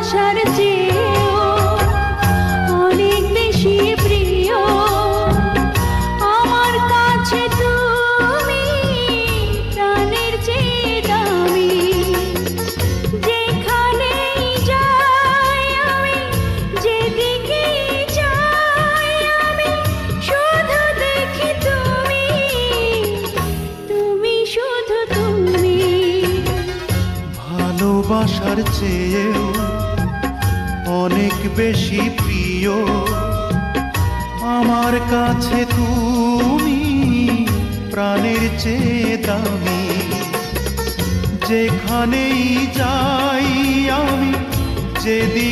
ভালোবাসার চেয়েও অনেক বেশি প্রিয় আমার কাছে তুমি, প্রাণের চেয়ে দামি। যেখানেই যাই আমি, যেদিকে যাই আমি, শুধু দেখি তুমি, তুমি শুধু তুমি। ভালোবাসার চেয়েও অনেক বেশি প্রিয় আমার কাছে তুমি, প্রাণের চেয়ে দামি। যেখানেই যাই আমি, যেদিকে